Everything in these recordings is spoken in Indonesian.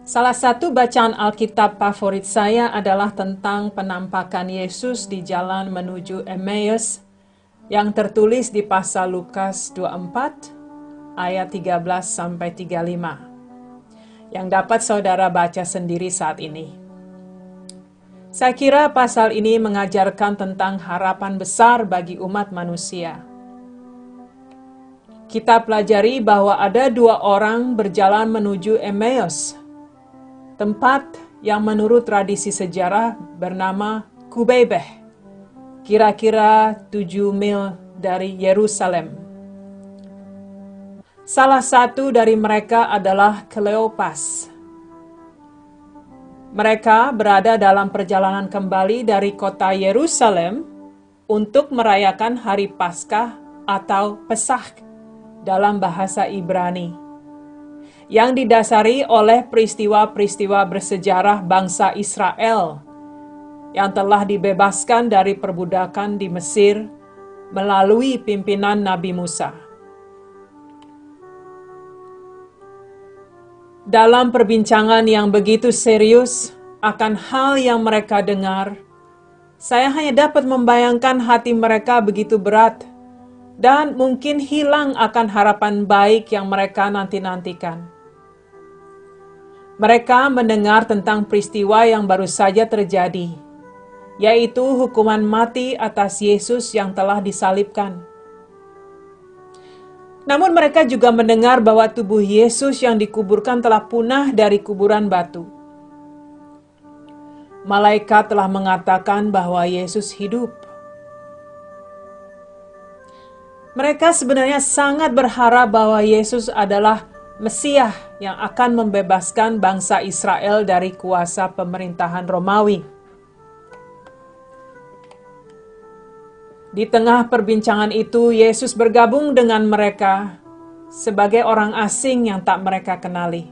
Salah satu bacaan Alkitab favorit saya adalah tentang penampakan Yesus di jalan menuju Emmaus yang tertulis di pasal Lukas 24 ayat 13-35 yang dapat saudara baca sendiri saat ini. Saya kira pasal ini mengajarkan tentang harapan besar bagi umat manusia. Kita pelajari bahwa ada dua orang berjalan menuju Emmaus, tempat yang menurut tradisi sejarah bernama Kubeibeh, kira-kira 7 mil dari Yerusalem. Salah satu dari mereka adalah Kleopas. Mereka berada dalam perjalanan kembali dari kota Yerusalem untuk merayakan Hari Paskah atau Pesach dalam bahasa Ibrani, yang didasari oleh peristiwa-peristiwa bersejarah bangsa Israel yang telah dibebaskan dari perbudakan di Mesir melalui pimpinan Nabi Musa. Dalam perbincangan yang begitu serius akan hal yang mereka dengar, saya hanya dapat membayangkan hati mereka begitu berat dan mungkin hilang akan harapan baik yang mereka nanti-nantikan. Mereka mendengar tentang peristiwa yang baru saja terjadi, yaitu hukuman mati atas Yesus yang telah disalibkan. Namun mereka juga mendengar bahwa tubuh Yesus yang dikuburkan telah punah dari kuburan batu. Malaikat telah mengatakan bahwa Yesus hidup. Mereka sebenarnya sangat berharap bahwa Yesus adalah Mesias yang akan membebaskan bangsa Israel dari kuasa pemerintahan Romawi. Di tengah perbincangan itu, Yesus bergabung dengan mereka sebagai orang asing yang tak mereka kenali.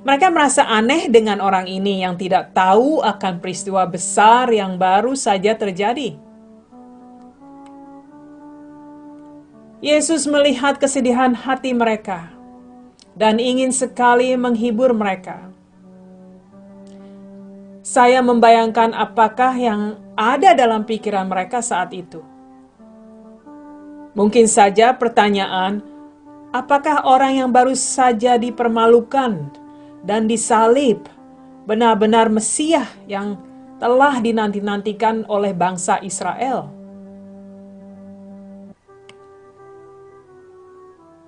Mereka merasa aneh dengan orang ini yang tidak tahu akan peristiwa besar yang baru saja terjadi. Yesus melihat kesedihan hati mereka dan ingin sekali menghibur mereka. Saya membayangkan apakah yang ada dalam pikiran mereka saat itu. Mungkin saja pertanyaan, apakah orang yang baru saja dipermalukan dan disalib benar-benar Mesias yang telah dinanti-nantikan oleh bangsa Israel?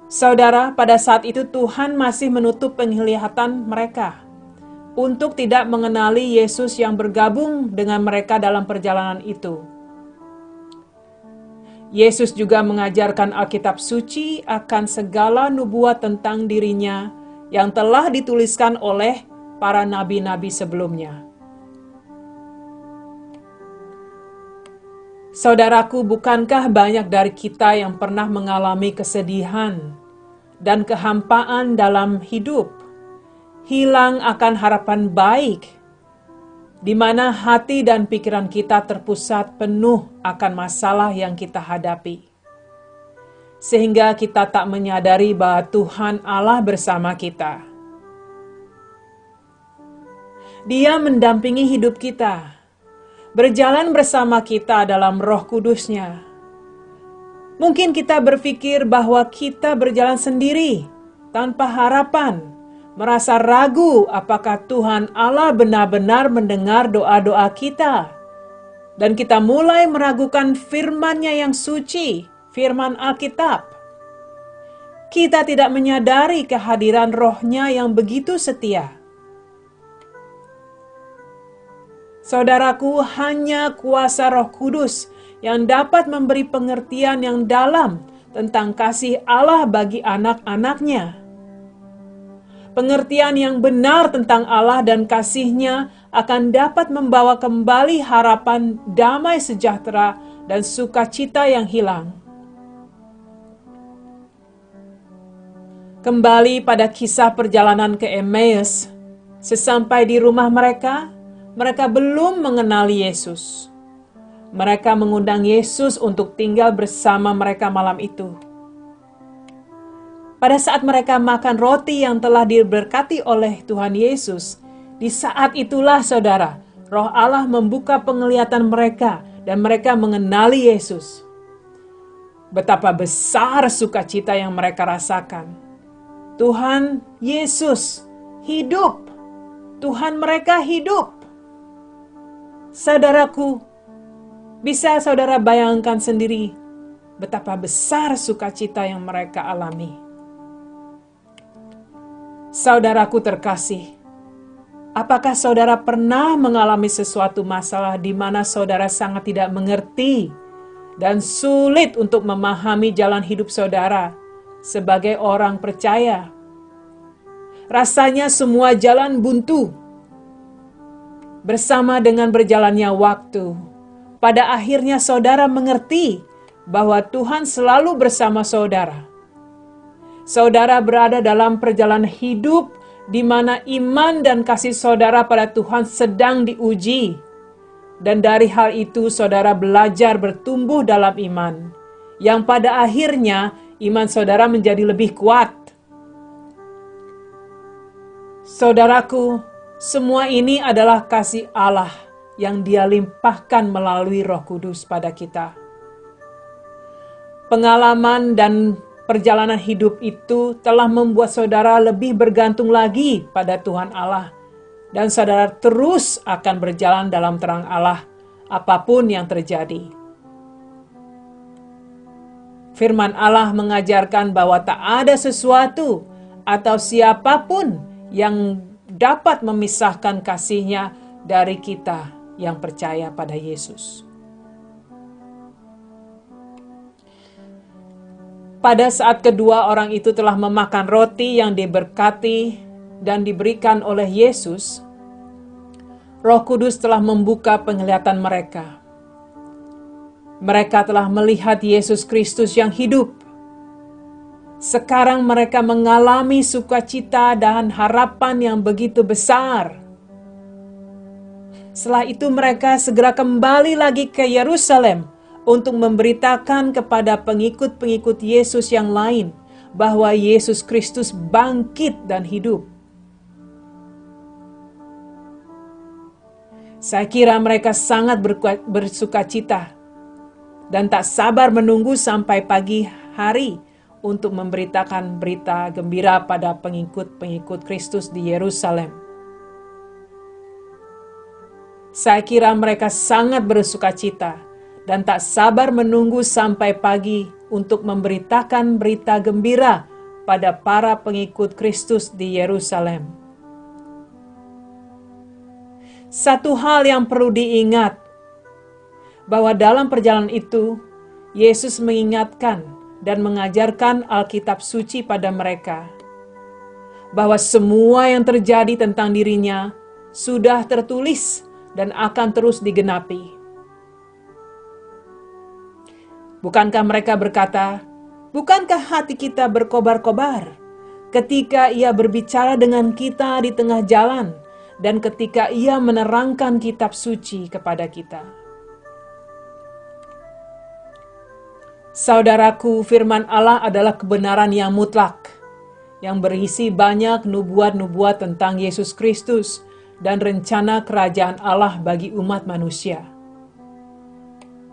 Saudara, pada saat itu Tuhan masih menutup penglihatan mereka untuk tidak mengenali Yesus yang bergabung dengan mereka dalam perjalanan itu. Yesus juga mengajarkan Alkitab suci akan segala nubuat tentang dirinya yang telah dituliskan oleh para nabi-nabi sebelumnya. Saudaraku, bukankah banyak dari kita yang pernah mengalami kesedihan dan kehampaan dalam hidup? Hilang akan harapan baik, di mana hati dan pikiran kita terpusat penuh akan masalah yang kita hadapi. Sehingga kita tak menyadari bahwa Tuhan Allah bersama kita. Dia mendampingi hidup kita, berjalan bersama kita dalam Roh Kudus-Nya. Mungkin kita berpikir bahwa kita berjalan sendiri, tanpa harapan, merasa ragu apakah Tuhan Allah benar-benar mendengar doa-doa kita. Dan kita mulai meragukan firman-Nya yang suci, firman Alkitab. Kita tidak menyadari kehadiran Roh-Nya yang begitu setia. Saudaraku, hanya kuasa Roh Kudus yang dapat memberi pengertian yang dalam tentang kasih Allah bagi anak-anak-Nya. Pengertian yang benar tentang Allah dan kasih-Nya akan dapat membawa kembali harapan damai sejahtera dan sukacita yang hilang. Kembali pada kisah perjalanan ke Emmaus, sesampai di rumah mereka, mereka belum mengenali Yesus. Mereka mengundang Yesus untuk tinggal bersama mereka malam itu. Pada saat mereka makan roti yang telah diberkati oleh Tuhan Yesus, di saat itulah saudara, Roh Allah membuka penglihatan mereka dan mereka mengenali Yesus. Betapa besar sukacita yang mereka rasakan. Tuhan Yesus hidup. Tuhan mereka hidup. Saudaraku, bisa saudara bayangkan sendiri betapa besar sukacita yang mereka alami. Saudaraku terkasih, apakah saudara pernah mengalami sesuatu masalah di mana saudara sangat tidak mengerti dan sulit untuk memahami jalan hidup saudara sebagai orang percaya? Rasanya semua jalan buntu. Bersama dengan berjalannya waktu, pada akhirnya saudara mengerti bahwa Tuhan selalu bersama saudara. Saudara berada dalam perjalanan hidup di mana iman dan kasih saudara pada Tuhan sedang diuji. Dan dari hal itu saudara belajar bertumbuh dalam iman, yang pada akhirnya iman saudara menjadi lebih kuat. Saudaraku, semua ini adalah kasih Allah yang Dia limpahkan melalui Roh Kudus pada kita. Pengalaman dan perjalanan hidup itu telah membuat saudara lebih bergantung lagi pada Tuhan Allah. Dan saudara terus akan berjalan dalam terang Allah, apapun yang terjadi. Firman Allah mengajarkan bahwa tak ada sesuatu atau siapapun yang dapat memisahkan kasih-Nya dari kita yang percaya pada Yesus. Pada saat kedua orang itu telah memakan roti yang diberkati dan diberikan oleh Yesus, Roh Kudus telah membuka penglihatan mereka. Mereka telah melihat Yesus Kristus yang hidup. Sekarang mereka mengalami sukacita dan harapan yang begitu besar. Setelah itu mereka segera kembali lagi ke Yerusalem untuk memberitakan kepada pengikut-pengikut Yesus yang lain bahwa Yesus Kristus bangkit dan hidup. Saya kira mereka sangat bersukacita dan tak sabar menunggu sampai pagi hari untuk memberitakan berita gembira pada pengikut-pengikut Kristus di Yerusalem. Saya kira mereka sangat bersukacita dan tak sabar menunggu sampai pagi untuk memberitakan berita gembira pada para pengikut Kristus di Yerusalem. Satu hal yang perlu diingat, bahwa dalam perjalanan itu, Yesus mengingatkan dan mengajarkan Alkitab suci pada mereka, bahwa semua yang terjadi tentang dirinya sudah tertulis dan akan terus digenapi. Bukankah mereka berkata, bukankah hati kita berkobar-kobar ketika Ia berbicara dengan kita di tengah jalan dan ketika Ia menerangkan kitab suci kepada kita? Saudaraku, firman Allah adalah kebenaran yang mutlak, yang berisi banyak nubuat-nubuat tentang Yesus Kristus dan rencana kerajaan Allah bagi umat manusia.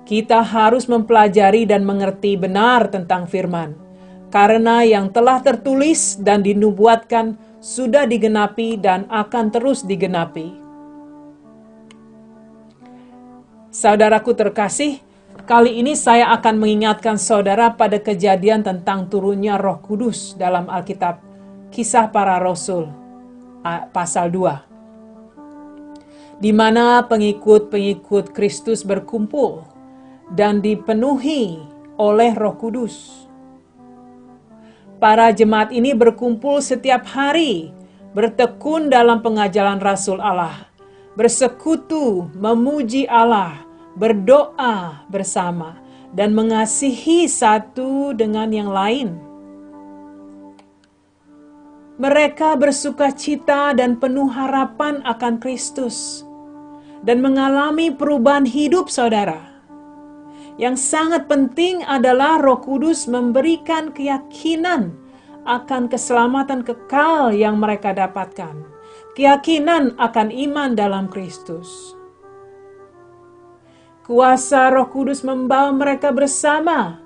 Kita harus mempelajari dan mengerti benar tentang firman, karena yang telah tertulis dan dinubuatkan sudah digenapi dan akan terus digenapi. Saudaraku terkasih, kali ini saya akan mengingatkan saudara pada kejadian tentang turunnya Roh Kudus dalam Alkitab, Kisah Para Rasul, pasal 2. Di mana pengikut-pengikut Kristus berkumpul dan dipenuhi oleh Roh Kudus. Para jemaat ini berkumpul setiap hari, bertekun dalam pengajaran Rasul Allah, bersekutu, memuji Allah, berdoa bersama, dan mengasihi satu dengan yang lain. Mereka bersukacita dan penuh harapan akan Kristus, dan mengalami perubahan hidup saudara. Yang sangat penting adalah Roh Kudus memberikan keyakinan akan keselamatan kekal yang mereka dapatkan, keyakinan akan iman dalam Kristus. Kuasa Roh Kudus membawa mereka bersama.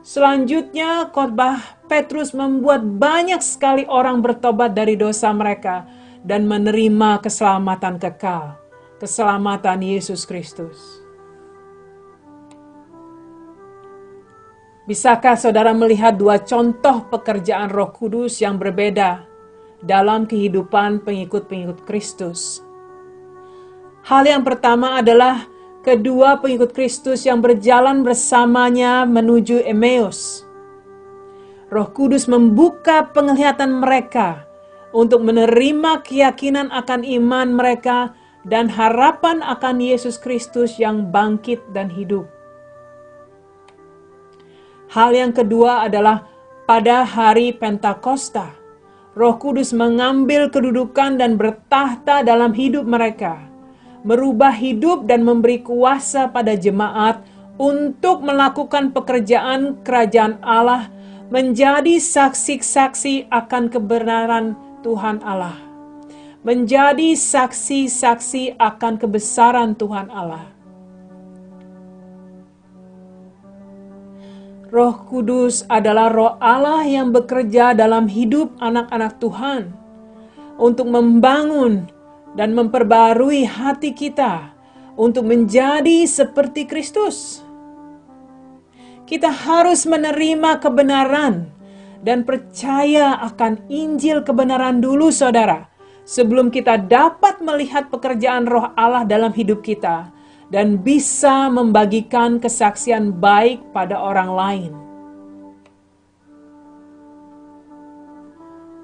Selanjutnya, khotbah Petrus membuat banyak sekali orang bertobat dari dosa mereka dan menerima keselamatan kekal, keselamatan Yesus Kristus. Bisakah saudara melihat dua contoh pekerjaan Roh Kudus yang berbeda dalam kehidupan pengikut-pengikut Kristus? Hal yang pertama adalah kedua pengikut Kristus yang berjalan bersamanya menuju Emmaus. Roh Kudus membuka penglihatan mereka untuk menerima keyakinan akan iman mereka dan harapan akan Yesus Kristus yang bangkit dan hidup. Hal yang kedua adalah pada hari Pentakosta, Roh Kudus mengambil kedudukan dan bertahta dalam hidup mereka, merubah hidup dan memberi kuasa pada jemaat untuk melakukan pekerjaan kerajaan Allah, menjadi saksi-saksi akan kebenaran Tuhan Allah, menjadi saksi-saksi akan kebesaran Tuhan Allah. Roh Kudus adalah Roh Allah yang bekerja dalam hidup anak-anak Tuhan untuk membangun dan memperbarui hati kita untuk menjadi seperti Kristus. Kita harus menerima kebenaran dan percaya akan Injil kebenaran dulu, saudara, sebelum kita dapat melihat pekerjaan Roh Allah dalam hidup kita dan bisa membagikan kesaksian baik pada orang lain.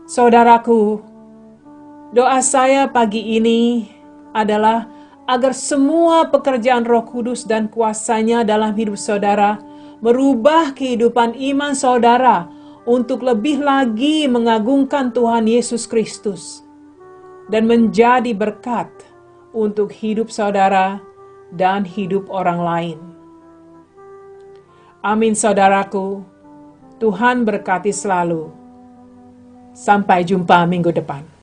Saudaraku, doa saya pagi ini adalah agar semua pekerjaan Roh Kudus dan kuasanya dalam hidup saudara merubah kehidupan iman saudara untuk lebih lagi mengagungkan Tuhan Yesus Kristus dan menjadi berkat untuk hidup saudara dan hidup orang lain. Amin, saudaraku. Tuhan berkati selalu. Sampai jumpa minggu depan.